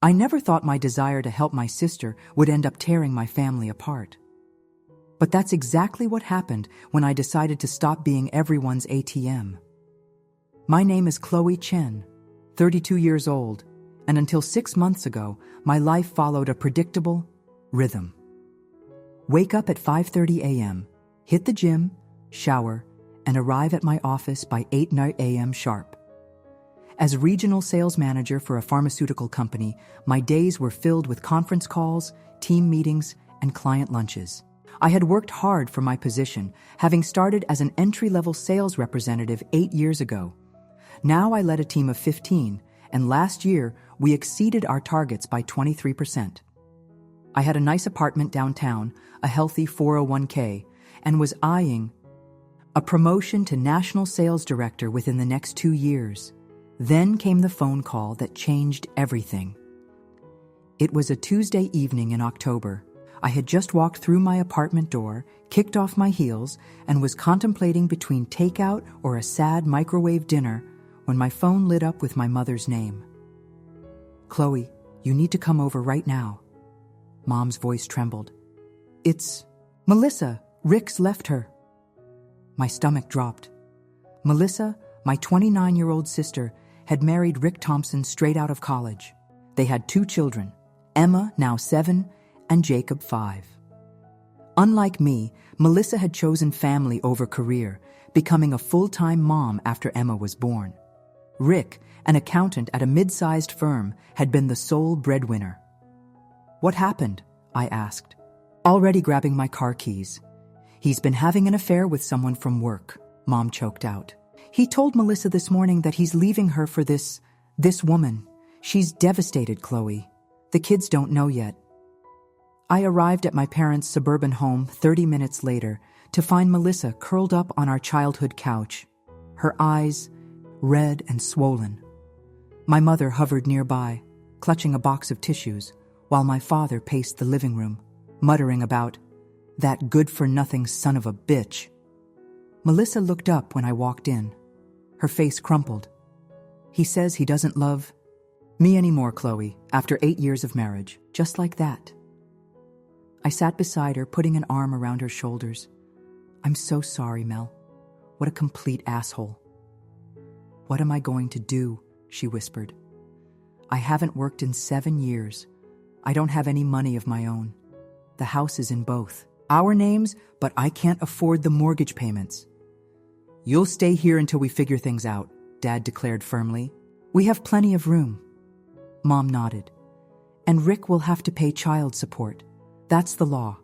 I never thought my desire to help my sister would end up tearing my family apart. But that's exactly what happened when I decided to stop being everyone's ATM. My name is Chloe Chen, 32 years old, and until 6 months ago, my life followed a predictable rhythm. Wake up at 5:30 a.m., hit the gym, shower, and arrive at my office by 8 a.m. sharp. As regional sales manager for a pharmaceutical company, my days were filled with conference calls, team meetings, and client lunches. I had worked hard for my position, having started as an entry-level sales representative 8 years ago. Now I led a team of 15, and last year we exceeded our targets by 23%. I had a nice apartment downtown, a healthy 401k, and was eyeing a promotion to national sales director within the next 2 years. Then came the phone call that changed everything. It was a Tuesday evening in October. I had just walked through my apartment door, kicked off my heels, and was contemplating between takeout or a sad microwave dinner when my phone lit up with my mother's name. "Chloe, you need to come over right now." Mom's voice trembled. "It's Melissa. Rick's left her." My stomach dropped. Melissa, my 29-year-old sister, had married Rick Thompson straight out of college. They had 2 children, Emma, now 7, and Jacob, 5. Unlike me, Melissa had chosen family over career, becoming a full-time mom after Emma was born. Rick, an accountant at a mid-sized firm, had been the sole breadwinner. "What happened?" I asked, already grabbing my car keys. "He's been having an affair with someone from work," Mom choked out. "He told Melissa this morning that he's leaving her for this woman. She's devastated, Chloe. The kids don't know yet." I arrived at my parents' suburban home 30 minutes later to find Melissa curled up on our childhood couch, her eyes red and swollen. My mother hovered nearby, clutching a box of tissues, while my father paced the living room, muttering about that good-for-nothing son of a bitch. Melissa looked up when I walked in. Her face crumpled. "He says he doesn't love me anymore, Chloe, after 8 years of marriage, just like that." I sat beside her, putting an arm around her shoulders. "I'm so sorry, Mel. What a complete asshole." "What am I going to do?" she whispered. "I haven't worked in 7 years. I don't have any money of my own. The house is in both our names, but I can't afford the mortgage payments." "You'll stay here until we figure things out," Dad declared firmly. "We have plenty of room." Mom nodded. "And Rick will have to pay child support. That's the law."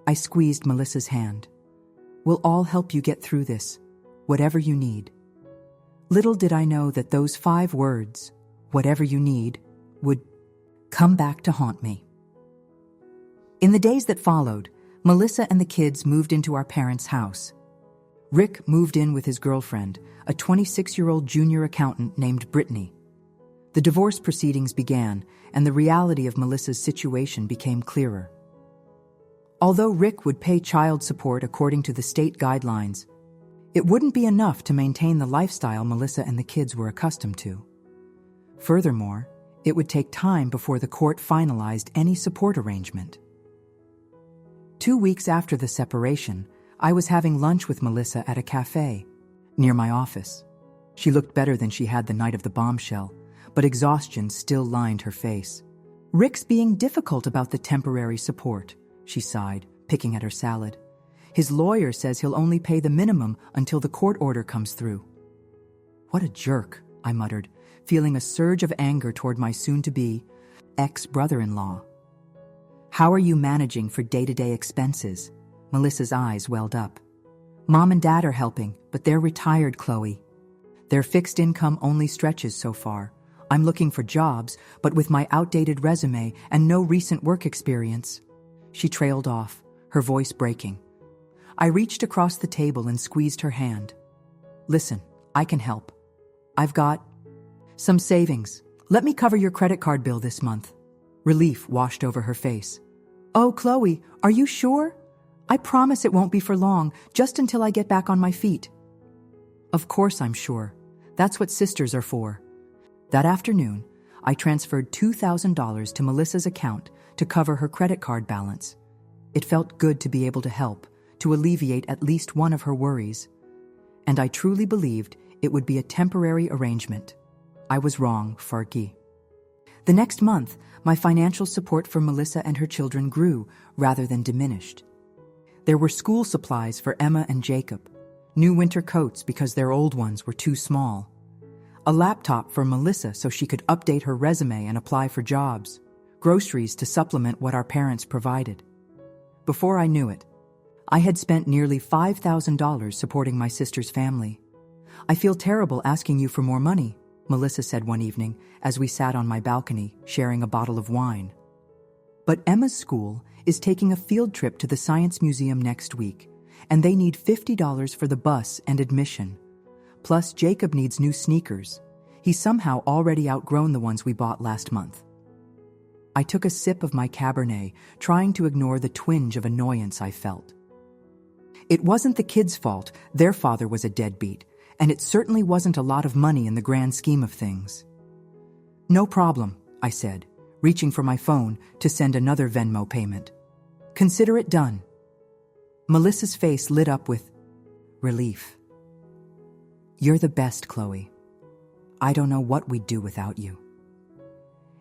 I squeezed Melissa's hand. "We'll all help you get through this, whatever you need." Little did I know that those 5 words, "whatever you need," would come back to haunt me. In the days that followed, Melissa and the kids moved into our parents' house. Rick moved in with his girlfriend, a 26-year-old junior accountant named Brittany. The divorce proceedings began, and the reality of Melissa's situation became clearer. Although Rick would pay child support according to the state guidelines, it wouldn't be enough to maintain the lifestyle Melissa and the kids were accustomed to. Furthermore, it would take time before the court finalized any support arrangement. 2 weeks after the separation, I was having lunch with Melissa at a cafe near my office. She looked better than she had the night of the bombshell, but exhaustion still lined her face. "Rick's being difficult about the temporary support," she sighed, picking at her salad. "His lawyer says he'll only pay the minimum until the court order comes through." "What a jerk," I muttered, feeling a surge of anger toward my soon-to-be ex-brother-in-law. "How are you managing for day-to-day expenses?" Melissa's eyes welled up. "Mom and Dad are helping, but they're retired, Chloe. Their fixed income only stretches so far. I'm looking for jobs, but with my outdated resume and no recent work experience." She trailed off, her voice breaking. I reached across the table and squeezed her hand. "Listen, I can help. I've got some savings. Let me cover your credit card bill this month." Relief washed over her face. "Oh, Chloe, are you sure? I promise it won't be for long, just until I get back on my feet." "Of course I'm sure. That's what sisters are for." That afternoon, I transferred $2,000 to Melissa's account to cover her credit card balance. It felt good to be able to help, to alleviate at least one of her worries. And I truly believed it would be a temporary arrangement. I was wrong, Farki. The next month, my financial support for Melissa and her children grew rather than diminished. There were school supplies for Emma and Jacob, new winter coats because their old ones were too small, a laptop for Melissa so she could update her resume and apply for jobs, groceries to supplement what our parents provided. Before I knew it, I had spent nearly $5,000 supporting my sister's family. I feel terrible asking you for more money, Melissa said one evening as we sat on my balcony sharing a bottle of wine. But Emma's school is taking a field trip to the Science Museum next week, and they need $50 for the bus and admission. Plus, Jacob needs new sneakers. He's somehow already outgrown the ones we bought last month. I took a sip of my Cabernet, trying to ignore the twinge of annoyance I felt. It wasn't the kids' fault, their father was a deadbeat, and it certainly wasn't a lot of money in the grand scheme of things. No problem, I said, reaching for my phone to send another Venmo payment. Consider it done. Melissa's face lit up with relief. You're the best, Chloe. I don't know what we'd do without you.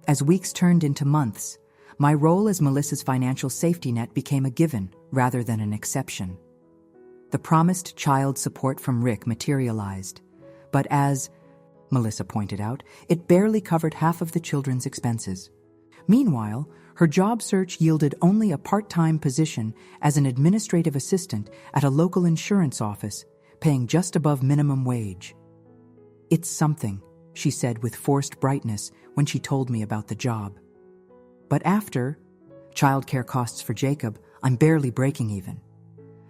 As weeks turned into months, my role as Melissa's financial safety net became a given rather than an exception. The promised child support from Rick materialized, but as Melissa pointed out, it barely covered half of the children's expenses. Meanwhile, her job search yielded only a part-time position as an administrative assistant at a local insurance office, paying just above minimum wage. It's something, she said with forced brightness when she told me about the job. But after childcare costs for Jacob, I'm barely breaking even.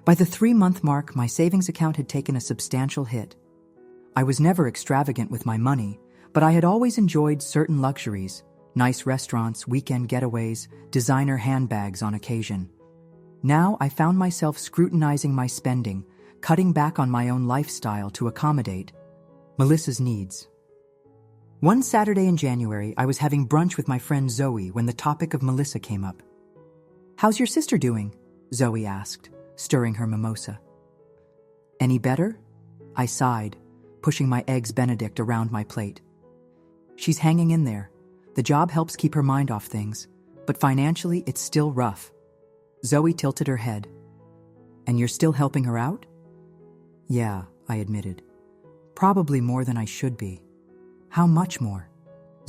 By the 3-month mark, my savings account had taken a substantial hit. I was never extravagant with my money, but I had always enjoyed certain luxuries, nice restaurants, weekend getaways, designer handbags on occasion. Now I found myself scrutinizing my spending, cutting back on my own lifestyle to accommodate Melissa's needs. One Saturday in January, I was having brunch with my friend Zoe when the topic of Melissa came up. "How's your sister doing?" Zoe asked, stirring her mimosa. "Any better?" I sighed, pushing my eggs Benedict around my plate. "She's hanging in there. The job helps keep her mind off things, but financially it's still rough." Zoe tilted her head. "And you're still helping her out?" "Yeah," I admitted. "Probably more than I should be." "How much more?"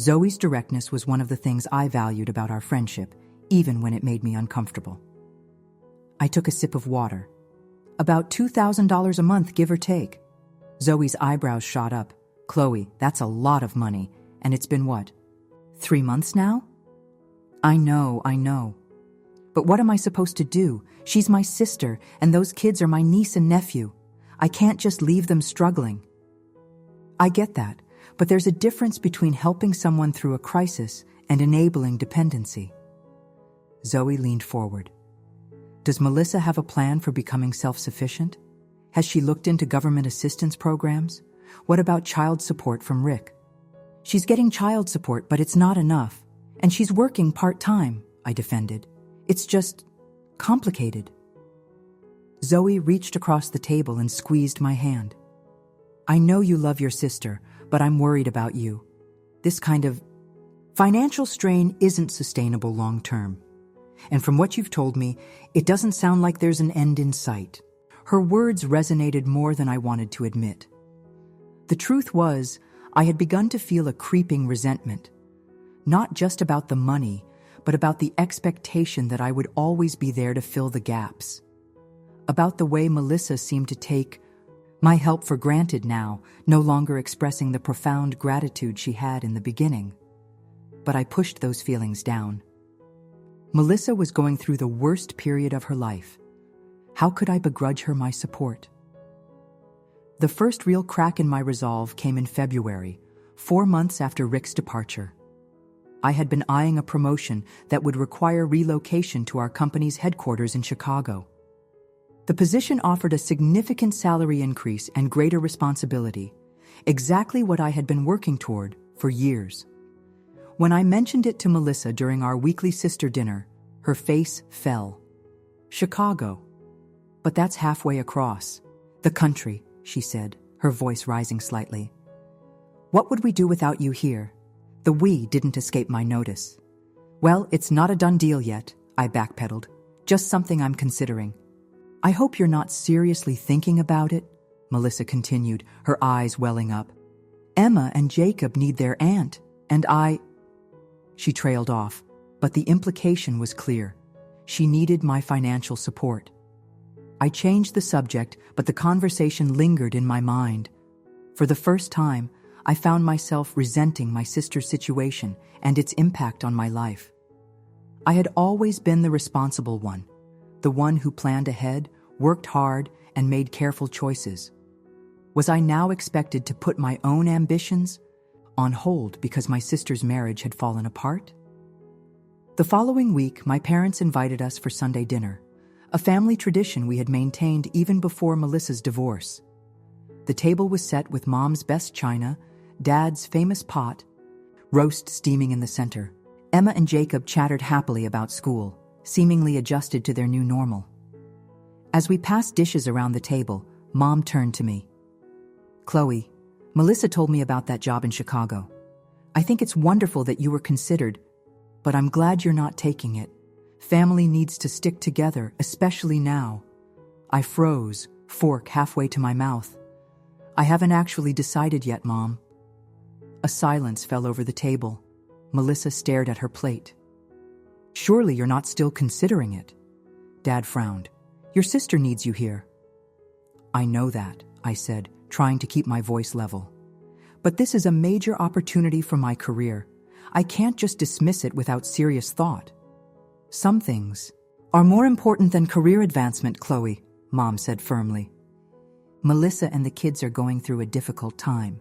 Zoe's directness was one of the things I valued about our friendship, even when it made me uncomfortable. I took a sip of water. "About $2,000 a month, give or take." Zoe's eyebrows shot up. "Chloe, that's a lot of money, and it's been what? 3 months now?" I know. But what am I supposed to do? She's my sister, and those kids are my niece and nephew. I can't just leave them struggling." "I get that, but there's a difference between helping someone through a crisis and enabling dependency." Zoe leaned forward. "Does Melissa have a plan for becoming self-sufficient? Has she looked into government assistance programs? What about child support from Rick?" "She's getting child support, but it's not enough. And she's working part-time," I defended. "It's just complicated." Zoe reached across the table and squeezed my hand. "I know you love your sister, but I'm worried about you. This kind of financial strain isn't sustainable long-term. And from what you've told me, it doesn't sound like there's an end in sight." Her words resonated more than I wanted to admit. The truth was, I had begun to feel a creeping resentment, not just about the money, but about the expectation that I would always be there to fill the gaps. About the way Melissa seemed to take my help for granted now, no longer expressing the profound gratitude she had in the beginning. But I pushed those feelings down. Melissa was going through the worst period of her life. How could I begrudge her my support? The first real crack in my resolve came in February, 4 months after Rick's departure. I had been eyeing a promotion that would require relocation to our company's headquarters in Chicago. The position offered a significant salary increase and greater responsibility, exactly what I had been working toward for years. When I mentioned it to Melissa during our weekly sister dinner, her face fell. Chicago. But that's halfway across. The country, she said, her voice rising slightly. What would we do without you here? The we didn't escape my notice. Well, it's not a done deal yet, I backpedaled. Just something I'm considering. I hope you're not seriously thinking about it, Melissa continued, her eyes welling up. Emma and Jacob need their aunt, and She trailed off, but the implication was clear. She needed my financial support. I changed the subject, but the conversation lingered in my mind. For the first time, I found myself resenting my sister's situation and its impact on my life. I had always been the responsible one, the one who planned ahead, worked hard, and made careful choices. Was I now expected to put my own ambitions on hold because my sister's marriage had fallen apart? The following week, my parents invited us for Sunday dinner, a family tradition we had maintained even before Melissa's divorce. The table was set with Mom's best china, Dad's famous pot, roast steaming in the center. Emma and Jacob chattered happily about school, seemingly adjusted to their new normal. As we passed dishes around the table, Mom turned to me. Chloe, Melissa told me about that job in Chicago. I think it's wonderful that you were considered, but I'm glad you're not taking it. Family needs to stick together, especially now. I froze, fork halfway to my mouth. I haven't actually decided yet, Mom. A silence fell over the table. Melissa stared at her plate. Surely you're not still considering it. Dad frowned. Your sister needs you here. I know that, I said, trying to keep my voice level. But this is a major opportunity for my career. I can't just dismiss it without serious thought. Some things are more important than career advancement, Chloe, Mom said firmly. Melissa and the kids are going through a difficult time.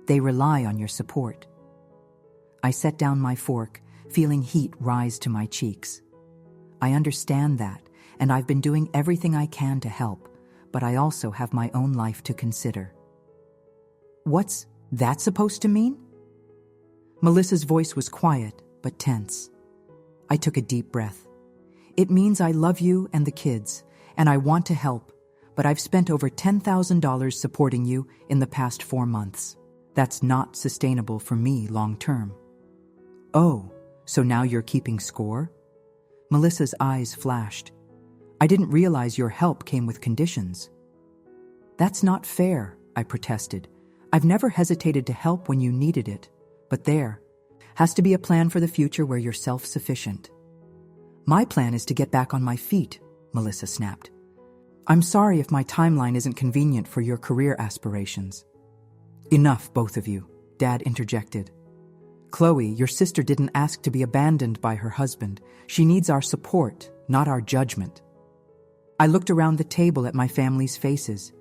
They rely on your support. I set down my fork, feeling heat rise to my cheeks. I understand that, and I've been doing everything I can to help, but I also have my own life to consider. What's that supposed to mean? Melissa's voice was quiet, but tense. I took a deep breath. It means I love you and the kids, and I want to help, but I've spent over $10,000 supporting you in the past 4 months. That's not sustainable for me long term. Oh, so now you're keeping score? Melissa's eyes flashed. I didn't realize your help came with conditions. That's not fair, I protested. I've never hesitated to help when you needed it, but there has to be a plan for the future where you're self-sufficient. My plan is to get back on my feet, Melissa snapped. I'm sorry if my timeline isn't convenient for your career aspirations. Enough, both of you, Dad interjected. Chloe, your sister didn't ask to be abandoned by her husband. She needs our support, not our judgment. I looked around the table at my family's faces.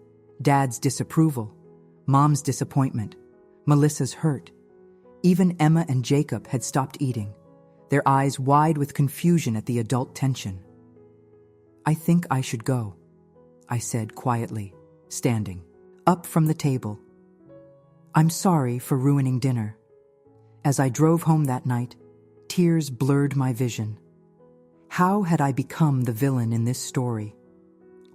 Dad's disapproval, Mom's disappointment, Melissa's hurt. Even Emma and Jacob had stopped eating, their eyes wide with confusion at the adult tension. I think I should go, I said quietly, standing up from the table. I'm sorry for ruining dinner. As I drove home that night, tears blurred my vision. How had I become the villain in this story?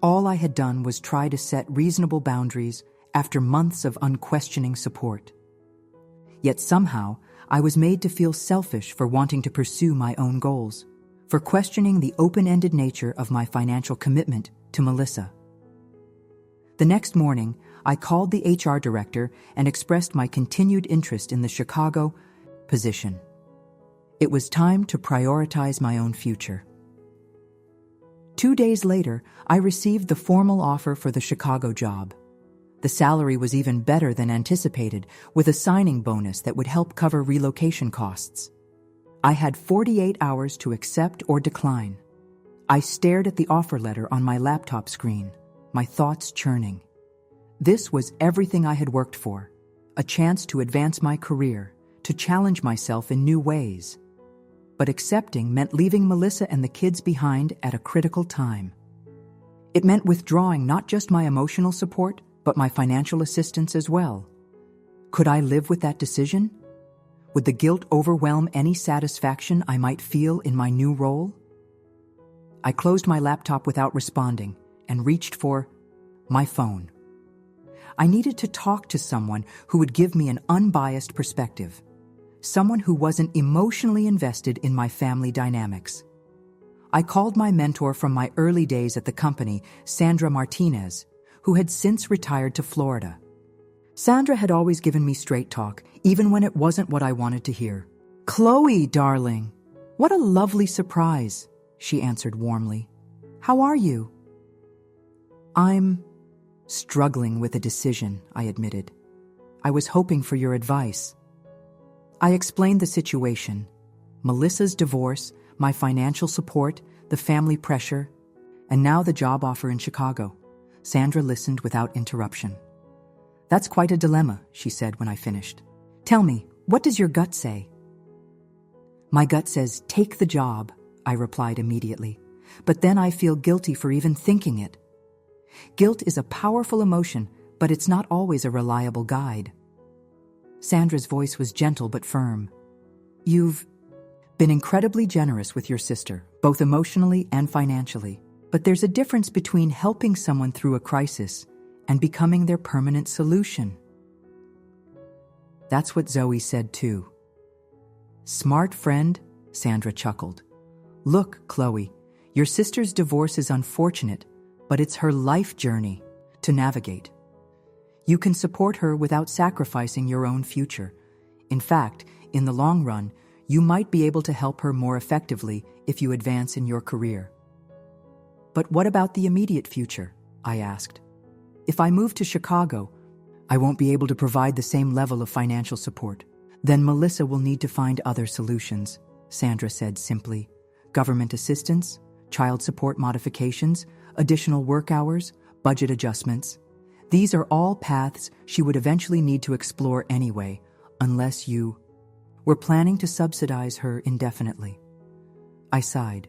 All I had done was try to set reasonable boundaries after months of unquestioning support. Yet somehow, I was made to feel selfish for wanting to pursue my own goals, for questioning the open-ended nature of my financial commitment to Melissa. The next morning, I called the HR director and expressed my continued interest in the Chicago position. It was time to prioritize my own future. 2 days later, I received the formal offer for the Chicago job. The salary was even better than anticipated, with a signing bonus that would help cover relocation costs. I had 48 hours to accept or decline. I stared at the offer letter on my laptop screen, my thoughts churning. This was everything I had worked for, a chance to advance my career, to challenge myself in new ways. But accepting meant leaving Melissa and the kids behind at a critical time. It meant withdrawing not just my emotional support, but my financial assistance as well. Could I live with that decision? Would the guilt overwhelm any satisfaction I might feel in my new role? I closed my laptop without responding and reached for my phone. I needed to talk to someone who would give me an unbiased perspective, someone who wasn't emotionally invested in my family dynamics. I called my mentor from my early days at the company, Sandra Martinez, who had since retired to Florida. Sandra had always given me straight talk, even when it wasn't what I wanted to hear. "Chloe, darling, what a lovely surprise," she answered warmly. "How are you?" "I'm struggling with a decision," I admitted. "I was hoping for your advice." I explained the situation: Melissa's divorce, my financial support, the family pressure, and now the job offer in Chicago. Sandra listened without interruption. "That's quite a dilemma," she said when I finished. "Tell me, what does your gut say?" "My gut says, take the job," I replied immediately. "But then I feel guilty for even thinking it." Guilt is a powerful emotion, but it's not always a reliable guide. Sandra's voice was gentle but firm. "You've been incredibly generous with your sister, both emotionally and financially. But there's a difference between helping someone through a crisis and becoming their permanent solution." That's what Zoe said too. "Smart friend," Sandra chuckled. "Look, Chloe, your sister's divorce is unfortunate, but it's her life journey to navigate. You can support her without sacrificing your own future. In fact, in the long run, you might be able to help her more effectively if you advance in your career." "But what about the immediate future?" I asked. "If I move to Chicago, I won't be able to provide the same level of financial support. Then Melissa will need to find other solutions," Sandra said simply. "Government assistance, child support modifications, additional work hours, budget adjustments. These are all paths she would eventually need to explore anyway, unless you were planning to subsidize her indefinitely." I sighed.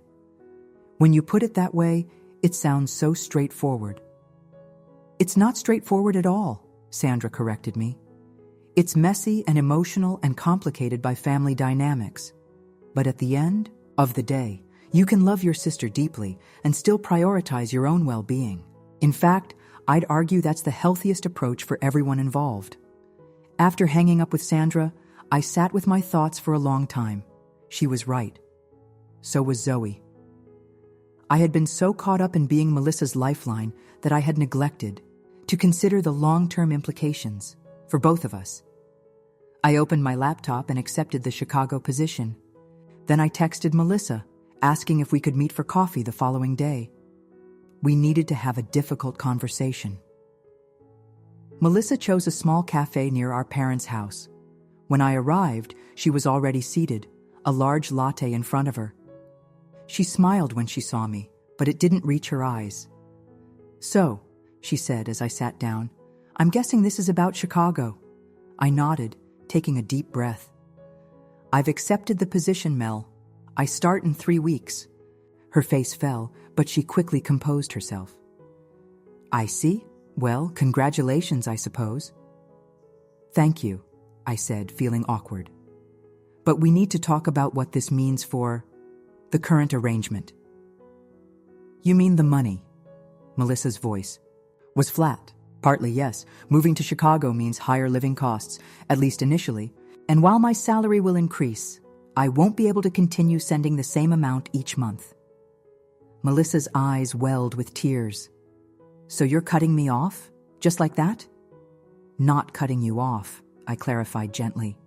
"When you put it that way, it sounds so straightforward." "It's not straightforward at all," Sandra corrected me. "It's messy and emotional and complicated by family dynamics. But at the end of the day, you can love your sister deeply and still prioritize your own well-being. In fact, I'd argue that's the healthiest approach for everyone involved." After hanging up with Sandra, I sat with my thoughts for a long time. She was right. So was Zoe. I had been so caught up in being Melissa's lifeline that I had neglected to consider the long-term implications for both of us. I opened my laptop and accepted the Chicago position. Then I texted Melissa, asking if we could meet for coffee the following day. We needed to have a difficult conversation. Melissa chose a small cafe near our parents' house. When I arrived, she was already seated, a large latte in front of her. She smiled when she saw me, but it didn't reach her eyes. "So," she said as I sat down, "I'm guessing this is about Chicago." I nodded, taking a deep breath. "I've accepted the position, Mel. I start in 3 weeks. Her face fell, but she quickly composed herself. "I see. Well, congratulations, I suppose." "Thank you," I said, feeling awkward. "But we need to talk about what this means for the current arrangement." "You mean the money?" Melissa's voice was flat. "Partly, yes. Moving to Chicago means higher living costs, at least initially. And while my salary will increase, I won't be able to continue sending the same amount each month." Melissa's eyes welled with tears. "So you're cutting me off? Just like that?" "Not cutting you off," I clarified gently.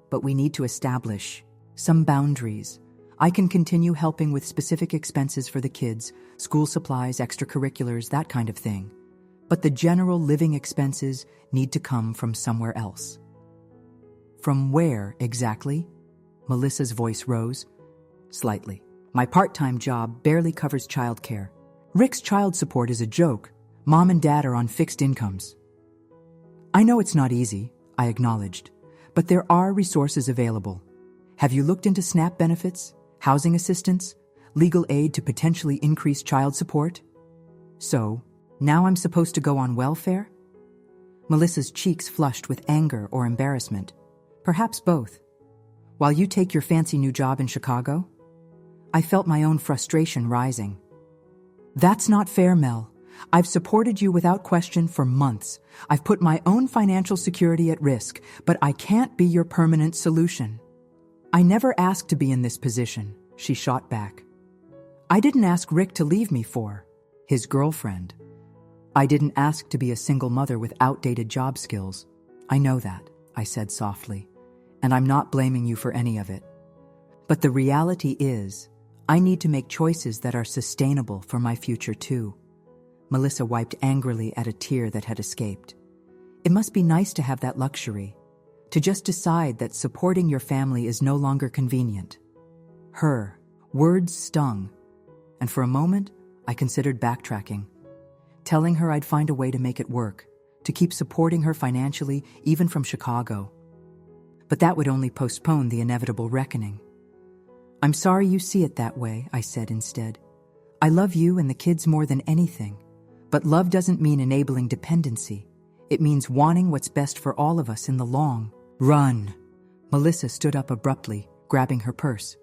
"But we need to establish some boundaries. I can continue helping with specific expenses for the kids, school supplies, extracurriculars, that kind of thing. But the general living expenses need to come from somewhere else." "From where exactly?" Melissa's voice rose slightly. "My part-time job barely covers childcare. Rick's child support is a joke. Mom and Dad are on fixed incomes." "I know it's not easy," I acknowledged, "but there are resources available. Have you looked into SNAP benefits, housing assistance, legal aid to potentially increase child support?" "So, now I'm supposed to go on welfare?" Melissa's cheeks flushed with anger or embarrassment. Perhaps both. While you take your fancy new job in Chicago? I felt my own frustration rising. That's not fair, Mel. I've supported you without question for months. I've put my own financial security at risk, but I can't be your permanent solution. I never asked to be in this position, she shot back. I didn't ask Rick to leave me for his girlfriend. I didn't ask to be a single mother with outdated job skills. I know that, I said softly, and I'm not blaming you for any of it. But the reality is, I need to make choices that are sustainable for my future too. Melissa wiped angrily at a tear that had escaped. It must be nice to have that luxury, to just decide that supporting your family is no longer convenient. Her words stung, and for a moment, I considered backtracking, telling her I'd find a way to make it work, to keep supporting her financially, even from Chicago. But that would only postpone the inevitable reckoning. I'm sorry you see it that way, I said instead. I love you and the kids more than anything, but love doesn't mean enabling dependency. It means wanting what's best for all of us in the long run. Melissa stood up abruptly, grabbing her purse.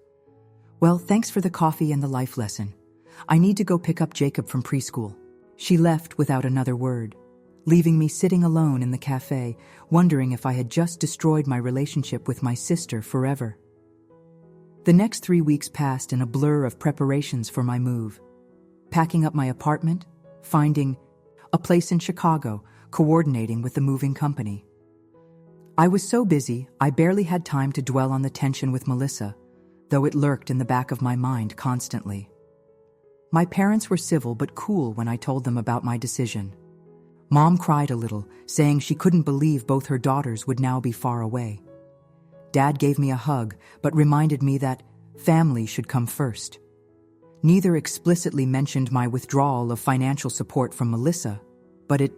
Well, thanks for the coffee and the life lesson. I need to go pick up Jacob from preschool. She left without another word, leaving me sitting alone in the cafe, wondering if I had just destroyed my relationship with my sister forever. The next 3 weeks passed in a blur of preparations for my move. Packing up my apartment, finding a place in Chicago, coordinating with the moving company. I was so busy, I barely had time to dwell on the tension with Melissa, though it lurked in the back of my mind constantly. My parents were civil but cool when I told them about my decision. Mom cried a little, saying she couldn't believe both her daughters would now be far away. Dad gave me a hug, but reminded me that family should come first. Neither explicitly mentioned my withdrawal of financial support from Melissa, but it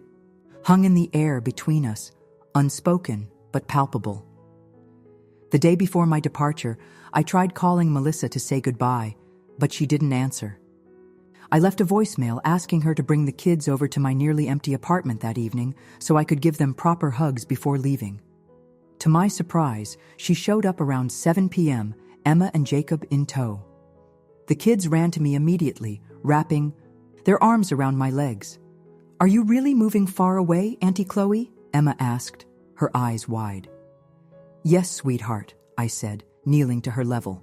hung in the air between us, unspoken but palpable. The day before my departure, I tried calling Melissa to say goodbye, but she didn't answer. I left a voicemail asking her to bring the kids over to my nearly empty apartment that evening so I could give them proper hugs before leaving. To my surprise, she showed up around 7 p.m., Emma and Jacob in tow. The kids ran to me immediately, wrapping their arms around my legs. "Are you really moving far away, Auntie Chloe?" Emma asked, her eyes wide. "Yes, sweetheart," I said, kneeling to her level.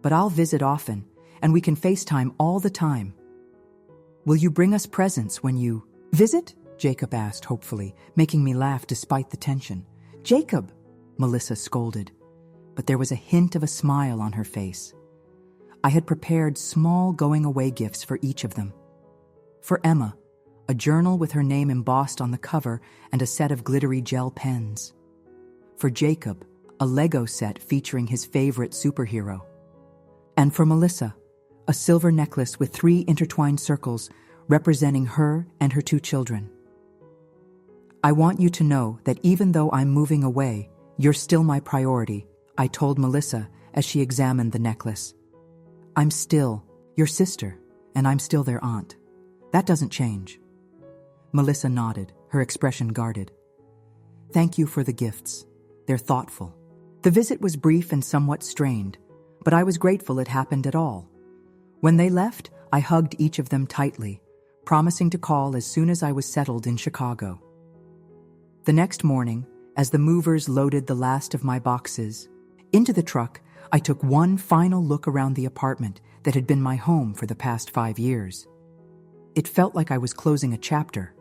"But I'll visit often, and we can FaceTime all the time." "Will you bring us presents when you visit?" Jacob asked hopefully, making me laugh despite the tension. "Jacob," Melissa scolded, but there was a hint of a smile on her face. I had prepared small going-away gifts for each of them. For Emma, a journal with her name embossed on the cover and a set of glittery gel pens. For Jacob, a Lego set featuring his favorite superhero. And for Melissa, a silver necklace with 3 intertwined circles representing her and her 2 children. "I want you to know that even though I'm moving away, you're still my priority," I told Melissa as she examined the necklace. "I'm still your sister, and I'm still their aunt. That doesn't change." Melissa nodded, her expression guarded. "Thank you for the gifts. They're thoughtful." The visit was brief and somewhat strained, but I was grateful it happened at all. When they left, I hugged each of them tightly, promising to call as soon as I was settled in Chicago. The next morning, as the movers loaded the last of my boxes into the truck, I took one final look around the apartment that had been my home for the past 5 years. It felt like I was closing a chapter,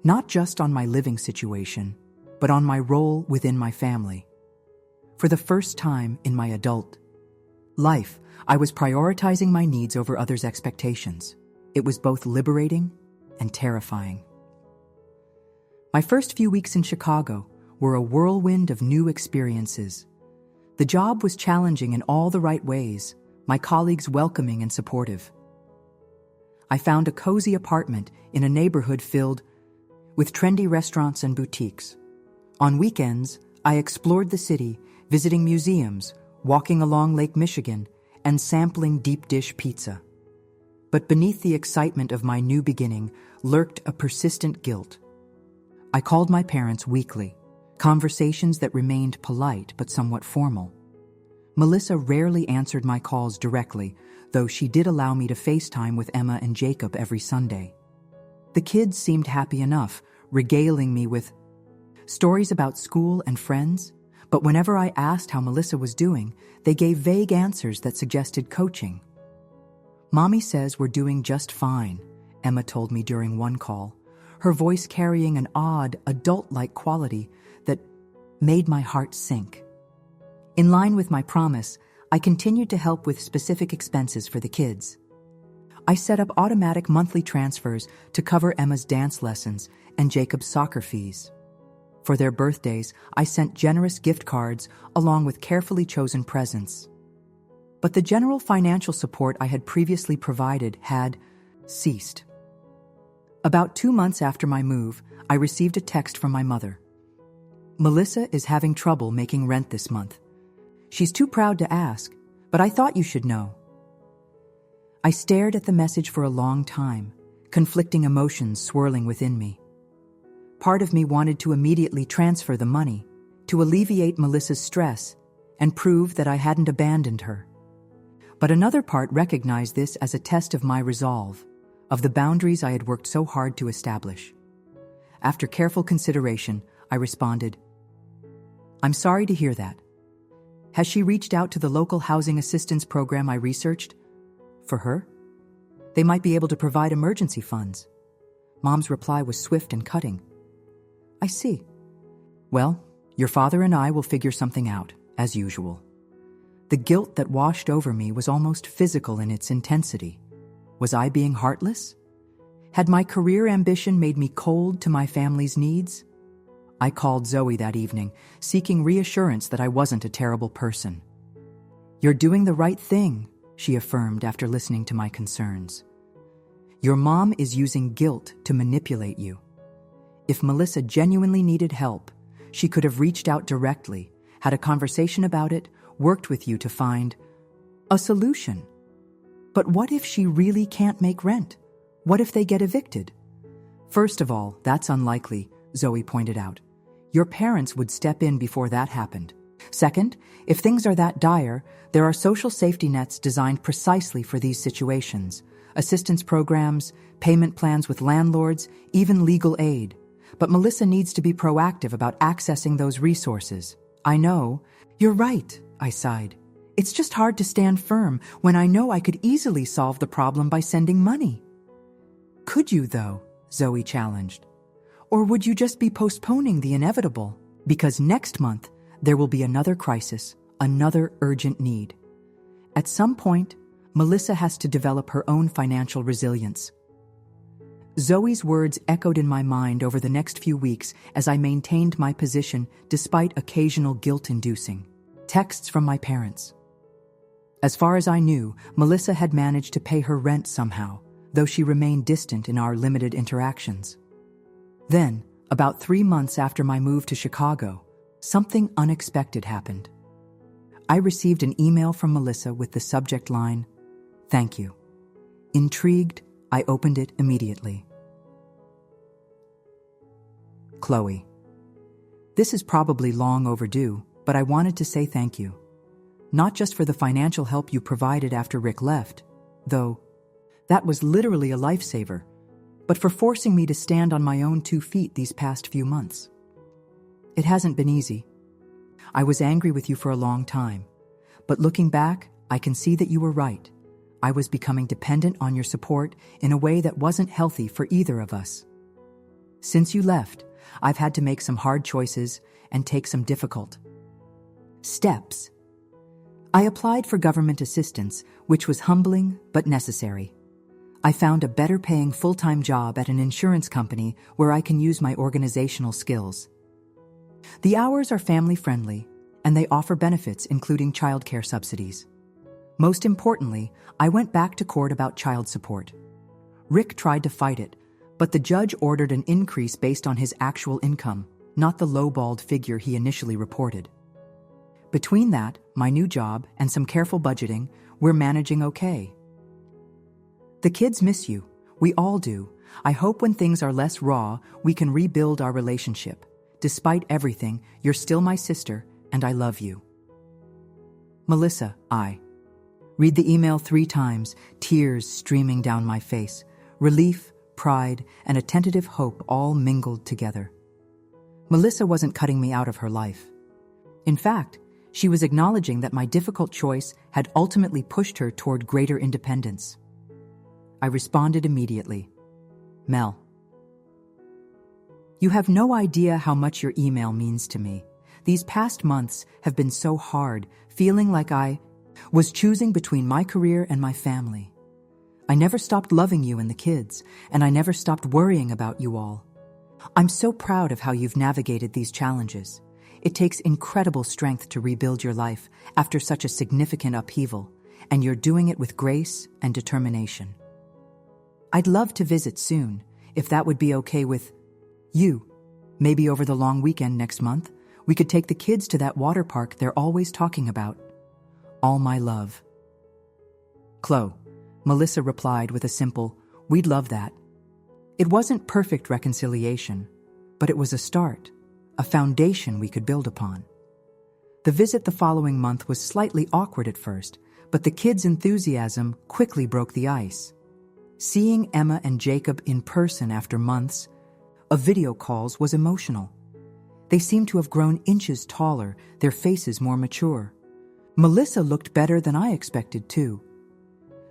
not just on my living situation, but on my role within my family. For the first time in my adult life, I was prioritizing my needs over others' expectations. It was both liberating and terrifying. My first few weeks in Chicago were a whirlwind of new experiences. The job was challenging in all the right ways, my colleagues welcoming and supportive. I found a cozy apartment in a neighborhood filled with trendy restaurants and boutiques. On weekends, I explored the city, visiting museums, walking along Lake Michigan, and sampling deep dish pizza. But beneath the excitement of my new beginning lurked a persistent guilt. I called my parents weekly, conversations that remained polite but somewhat formal. Melissa rarely answered my calls directly, though she did allow me to FaceTime with Emma and Jacob every Sunday. The kids seemed happy enough, regaling me with stories about school and friends, but whenever I asked how Melissa was doing, they gave vague answers that suggested coaching. "Mommy says we're doing just fine," Emma told me during one call, her voice carrying an odd, adult-like quality that made my heart sink. In line with my promise, I continued to help with specific expenses for the kids. I set up automatic monthly transfers to cover Emma's dance lessons and Jacob's soccer fees. For their birthdays, I sent generous gift cards along with carefully chosen presents. But the general financial support I had previously provided had ceased. About 2 months after my move, I received a text from my mother. "Melissa is having trouble making rent this month. She's too proud to ask, but I thought you should know." I stared at the message for a long time, conflicting emotions swirling within me. Part of me wanted to immediately transfer the money, to alleviate Melissa's stress and prove that I hadn't abandoned her. But another part recognized this as a test of my resolve, of the boundaries I had worked so hard to establish. After careful consideration, I responded, "I'm sorry to hear that. Has she reached out to the local housing assistance program I researched? For her? They might be able to provide emergency funds." Mom's reply was swift and cutting. "I see. Well, your father and I will figure something out, as usual." The guilt that washed over me was almost physical in its intensity. Was I being heartless? Had my career ambition made me cold to my family's needs? I called Zoe that evening, seeking reassurance that I wasn't a terrible person. "You're doing the right thing," she affirmed after listening to my concerns. "Your mom is using guilt to manipulate you. If Melissa genuinely needed help, she could have reached out directly, had a conversation about it, worked with you to find a solution. But what if she really can't make rent? What if they get evicted?" "First of all, that's unlikely," Zoe pointed out. "Your parents would step in before that happened. Second, if things are that dire, there are social safety nets designed precisely for these situations. Assistance programs, payment plans with landlords, even legal aid. But Melissa needs to be proactive about accessing those resources." "I know." "You're right," I sighed. "It's just hard to stand firm when I know I could easily solve the problem by sending money." "Could you, though?" Zoe challenged. "Or would you just be postponing the inevitable? Because next month, there will be another crisis, another urgent need. At some point, Melissa has to develop her own financial resilience." Zoe's words echoed in my mind over the next few weeks as I maintained my position despite occasional guilt-inducing texts from my parents. As far as I knew, Melissa had managed to pay her rent somehow, though she remained distant in our limited interactions. Then, about 3 months after my move to Chicago, something unexpected happened. I received an email from Melissa with the subject line, "Thank you." Intrigued, I opened it immediately. "Chloe, this is probably long overdue, but I wanted to say thank you. Not just for the financial help you provided after Rick left, though that was literally a lifesaver, but for forcing me to stand on my own 2 feet these past few months. It hasn't been easy. I was angry with you for a long time, but looking back, I can see that you were right. I was becoming dependent on your support in a way that wasn't healthy for either of us. Since you left, I've had to make some hard choices and take some difficult steps. I applied for government assistance, which was humbling but necessary. I found a better-paying full-time job at an insurance company where I can use my organizational skills. The hours are family-friendly, and they offer benefits including childcare subsidies. Most importantly, I went back to court about child support. Rick tried to fight it, but the judge ordered an increase based on his actual income, not the lowballed figure he initially reported. Between that, my new job, and some careful budgeting, we're managing okay. The kids miss you. We all do. I hope when things are less raw, we can rebuild our relationship. Despite everything, you're still my sister, and I love you. Melissa, I. Read the email 3 times, tears streaming down my face. Relief, pride, and a tentative hope all mingled together. Melissa wasn't cutting me out of her life. In fact, she was acknowledging that my difficult choice had ultimately pushed her toward greater independence. I responded immediately. Mel, you have no idea how much your email means to me. These past months have been so hard, feeling like I was choosing between my career and my family. I never stopped loving you and the kids, and I never stopped worrying about you all. I'm so proud of how you've navigated these challenges. It takes incredible strength to rebuild your life after such a significant upheaval, and you're doing it with grace and determination. I'd love to visit soon, if that would be okay with you. Maybe over the long weekend next month, we could take the kids to that water park they're always talking about. All my love. Chloe, Melissa replied with a simple, "We'd love that." It wasn't perfect reconciliation, but it was a start, a foundation we could build upon. The visit the following month was slightly awkward at first, but the kids' enthusiasm quickly broke the ice. Seeing Emma and Jacob in person after months of video calls was emotional. They seemed to have grown inches taller, their faces more mature. Melissa looked better than I expected, too.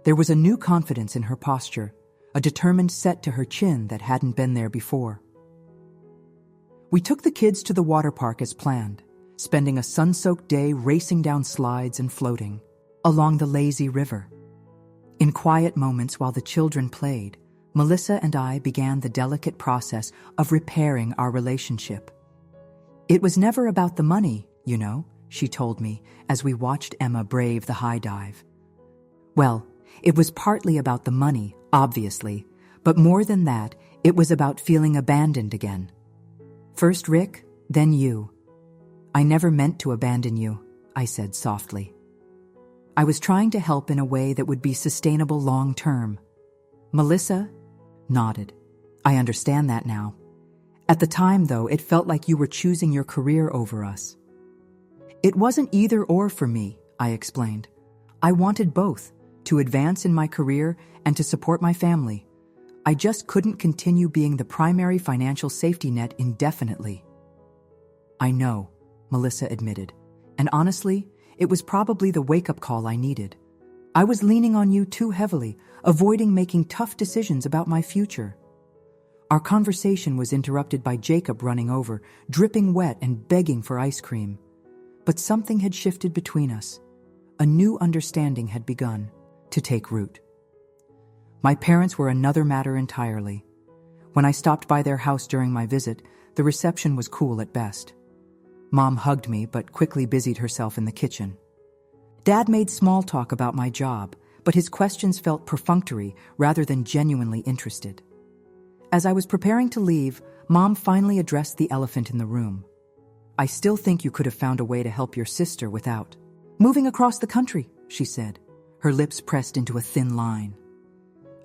There was a new confidence in her posture, a determined set to her chin that hadn't been there before. We took the kids to the water park as planned, spending a sun-soaked day racing down slides and floating along the lazy river. In quiet moments while the children played, Melissa and I began the delicate process of repairing our relationship. It was never about the money, you know, she told me as we watched Emma brave the high dive. Well, it was partly about the money, obviously, but more than that, it was about feeling abandoned again. First Rick, then you. I never meant to abandon you, I said softly. I was trying to help in a way that would be sustainable long-term. Melissa nodded. I understand that now. At the time, though, it felt like you were choosing your career over us. It wasn't either or for me, I explained. I wanted both, to advance in my career and to support my family. I just couldn't continue being the primary financial safety net indefinitely. I know, Melissa admitted, and honestly, it was probably the wake-up call I needed. I was leaning on you too heavily, avoiding making tough decisions about my future. Our conversation was interrupted by Jacob running over, dripping wet and begging for ice cream. But something had shifted between us. A new understanding had begun to take root. My parents were another matter entirely. When I stopped by their house during my visit, the reception was cool at best. Mom hugged me but quickly busied herself in the kitchen. Dad made small talk about my job, but his questions felt perfunctory rather than genuinely interested. As I was preparing to leave, Mom finally addressed the elephant in the room. I still think you could have found a way to help your sister without moving across the country, she said, her lips pressed into a thin line.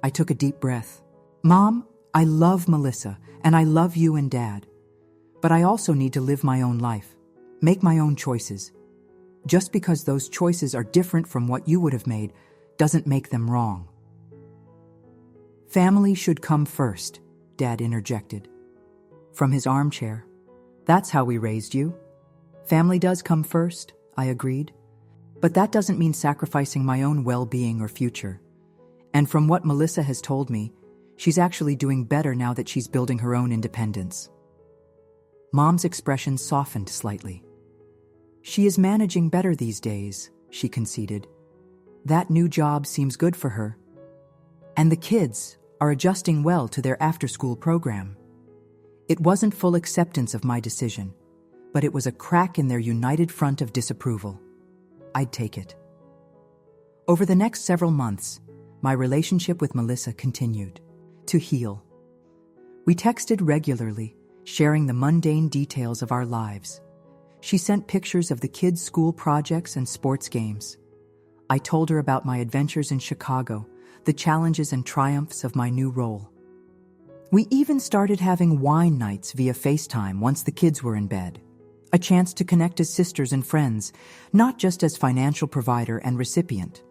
I took a deep breath. Mom, I love Melissa, and I love you and Dad. But I also need to live my own life, make my own choices. Just because those choices are different from what you would have made doesn't make them wrong. Family should come first, Dad interjected. From his armchair. That's how we raised you. Family does come first, I agreed. But that doesn't mean sacrificing my own well-being or future. And from what Melissa has told me, she's actually doing better now that she's building her own independence. Mom's expression softened slightly. She is managing better these days, she conceded. That new job seems good for her. And the kids are adjusting well to their after-school program. It wasn't full acceptance of my decision, but it was a crack in their united front of disapproval. I'd take it. Over the next several months, my relationship with Melissa continued to heal. We texted regularly, sharing the mundane details of our lives. She sent pictures of the kids' school projects and sports games. I told her about my adventures in Chicago, the challenges and triumphs of my new role. We even started having wine nights via FaceTime once the kids were in bed. A chance to connect as sisters and friends, not just as financial provider and recipient.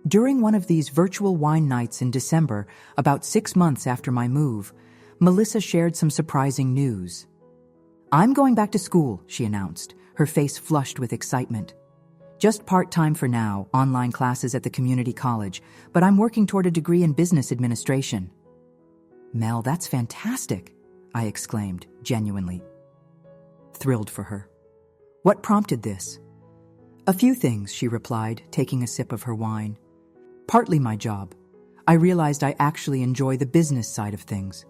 During one of these virtual wine nights in December, about 6 months after my move, Melissa shared some surprising news. "I'm going back to school," she announced, her face flushed with excitement. "Just part-time for now, online classes at the community college, but I'm working toward a degree in business administration." "Mel, that's fantastic," I exclaimed, genuinely thrilled for her. "What prompted this?" "A few things," she replied, taking a sip of her wine. "Partly my job. I realized I actually enjoy the business side of things.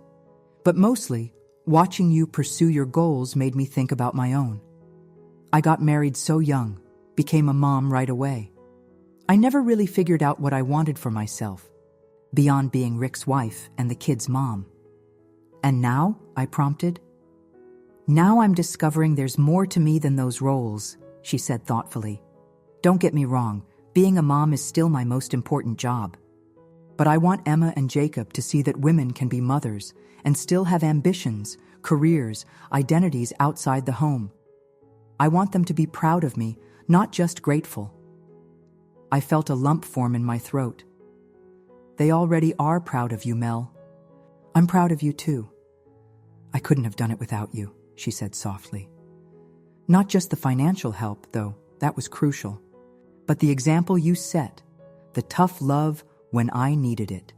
But mostly, watching you pursue your goals made me think about my own. I got married so young, became a mom right away. I never really figured out what I wanted for myself, beyond being Rick's wife and the kids' mom. And now," I prompted. "Now I'm discovering there's more to me than those roles," she said thoughtfully. "Don't get me wrong, being a mom is still my most important job. But I want Emma and Jacob to see that women can be mothers and still have ambitions, careers, identities outside the home. I want them to be proud of me, not just grateful." I felt a lump form in my throat. "They already are proud of you, Mel. I'm proud of you too. I couldn't have done it without you," she said softly. "Not just the financial help, though, that was crucial, but the example you set, the tough love when I needed it."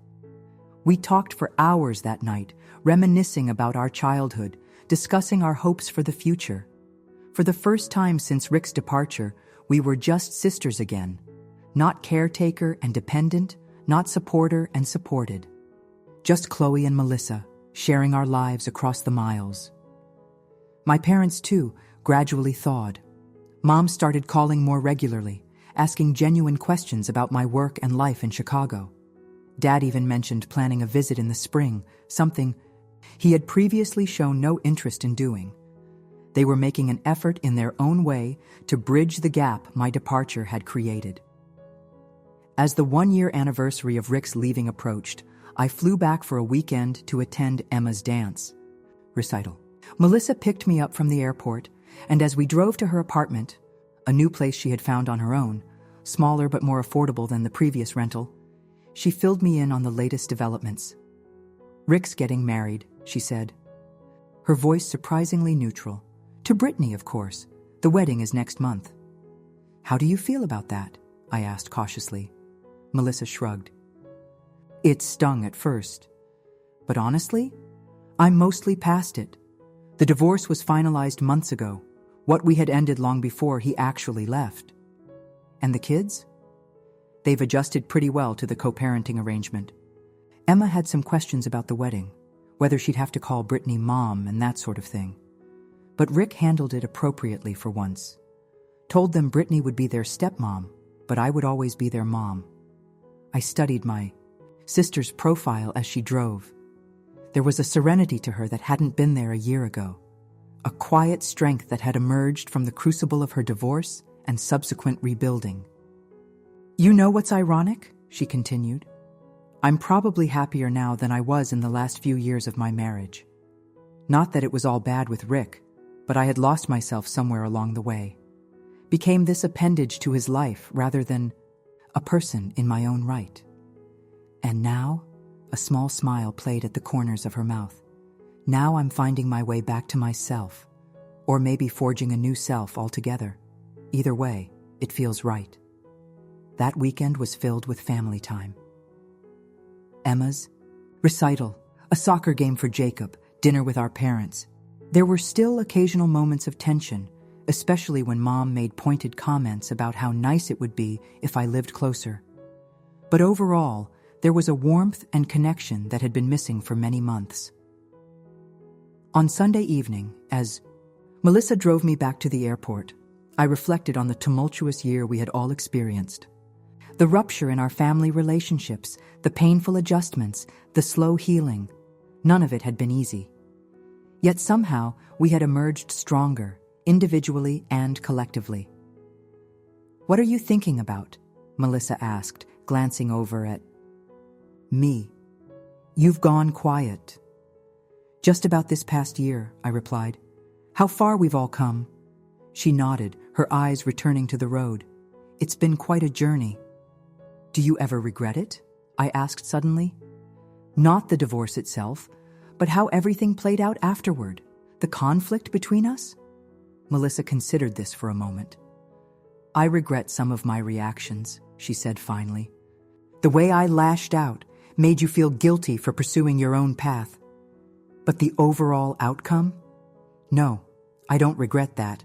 We talked for hours that night, reminiscing about our childhood, discussing our hopes for the future. For the first time since Rick's departure, we were just sisters again, not caretaker and dependent, not supporter and supported. Just Chloe and Melissa, sharing our lives across the miles. My parents, too, gradually thawed. Mom started calling more regularly, asking genuine questions about my work and life in Chicago. Dad even mentioned planning a visit in the spring, something he had previously shown no interest in doing. They were making an effort in their own way to bridge the gap my departure had created. As the one-year anniversary of Rick's leaving approached, I flew back for a weekend to attend Emma's dance recital. Melissa picked me up from the airport, and as we drove to her apartment, a new place she had found on her own, smaller but more affordable than the previous rental, she filled me in on the latest developments. "Rick's getting married," she said, her voice surprisingly neutral. "To Brittany, of course. The wedding is next month." "How do you feel about that?" I asked cautiously. Melissa shrugged. "It stung at first. But honestly, I'm mostly past it. The divorce was finalized months ago, what we had ended long before he actually left. And the kids? They've adjusted pretty well to the co-parenting arrangement. Emma had some questions about the wedding, whether she'd have to call Brittany mom and that sort of thing. But Rick handled it appropriately for once. Told them Brittany would be their stepmom, but I would always be their mom. I studied my sister's profile as she drove. There was a serenity to her that hadn't been there a year ago. A quiet strength that had emerged from the crucible of her divorce and subsequent rebuilding. "You know what's ironic?" she continued. "I'm probably happier now than I was in the last few years of my marriage. Not that it was all bad with Rick, but I had lost myself somewhere along the way. Became this appendage to his life rather than a person in my own right. And now," a small smile played at the corners of her mouth, "now I'm finding my way back to myself, or maybe forging a new self altogether. Either way, it feels right." That weekend was filled with family time. Emma's recital, a soccer game for Jacob, dinner with our parents. There were still occasional moments of tension, especially when Mom made pointed comments about how nice it would be if I lived closer. But overall, there was a warmth and connection that had been missing for many months. On Sunday evening, as Melissa drove me back to the airport, I reflected on the tumultuous year we had all experienced. The rupture in our family relationships, the painful adjustments, the slow healing. None of it had been easy. Yet somehow we had emerged stronger, individually and collectively. "What are you thinking about?" Melissa asked, glancing over at me. "You've gone quiet." Just about this past year, I replied. How far we've all come. She nodded, her eyes returning to the road. It's been quite a journey. Do you ever regret it? I asked suddenly. Not the divorce itself, but how everything played out afterward, the conflict between us? Melissa considered this for a moment. I regret some of my reactions, she said finally. The way I lashed out made you feel guilty for pursuing your own path. But the overall outcome? No, I don't regret that.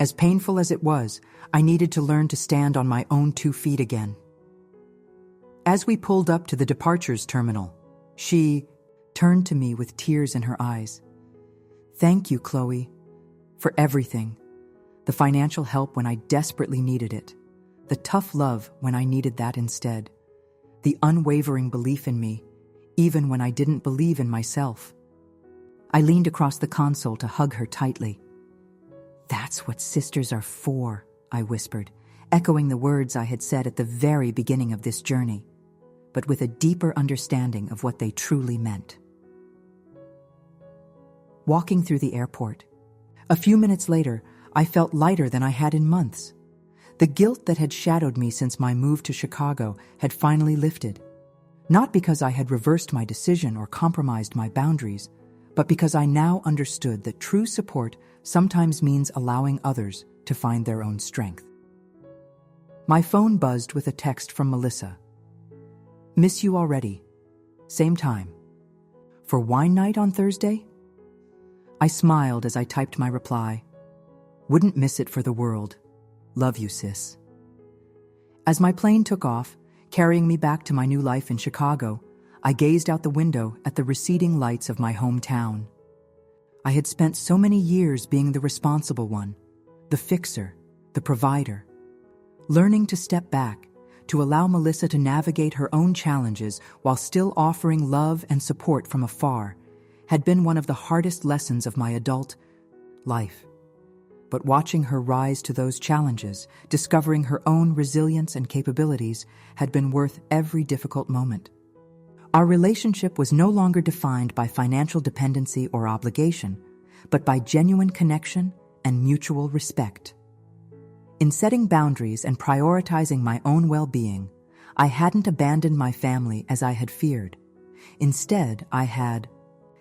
As painful as it was, I needed to learn to stand on my own 2 feet again. As we pulled up to the departures terminal, she turned to me with tears in her eyes. Thank you, Chloe, for everything. The financial help when I desperately needed it. The tough love when I needed that instead. The unwavering belief in me, even when I didn't believe in myself. I leaned across the console to hug her tightly. That's what sisters are for, I whispered, echoing the words I had said at the very beginning of this journey, but with a deeper understanding of what they truly meant. Walking through the airport. A few minutes later, I felt lighter than I had in months. The guilt that had shadowed me since my move to Chicago had finally lifted. Not because I had reversed my decision or compromised my boundaries, but because I now understood that true support sometimes means allowing others to find their own strength. My phone buzzed with a text from Melissa. Miss you already. Same time. For wine night on Thursday? I smiled as I typed my reply. Wouldn't miss it for the world. Love you, sis. As my plane took off, carrying me back to my new life in Chicago, I gazed out the window at the receding lights of my hometown. I had spent so many years being the responsible one, the fixer, the provider. Learning to step back, to allow Melissa to navigate her own challenges while still offering love and support from afar, had been one of the hardest lessons of my adult life. But watching her rise to those challenges, discovering her own resilience and capabilities, had been worth every difficult moment. Our relationship was no longer defined by financial dependency or obligation, but by genuine connection and mutual respect. In setting boundaries and prioritizing my own well-being, I hadn't abandoned my family as I had feared. Instead, I had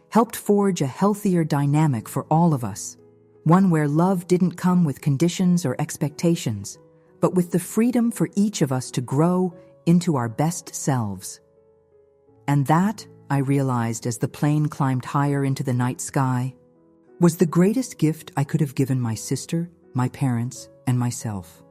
helped forge a healthier dynamic for all of us, one where love didn't come with conditions or expectations, but with the freedom for each of us to grow into our best selves. And that, I realized as the plane climbed higher into the night sky, was the greatest gift I could have given my sister, my parents, and myself.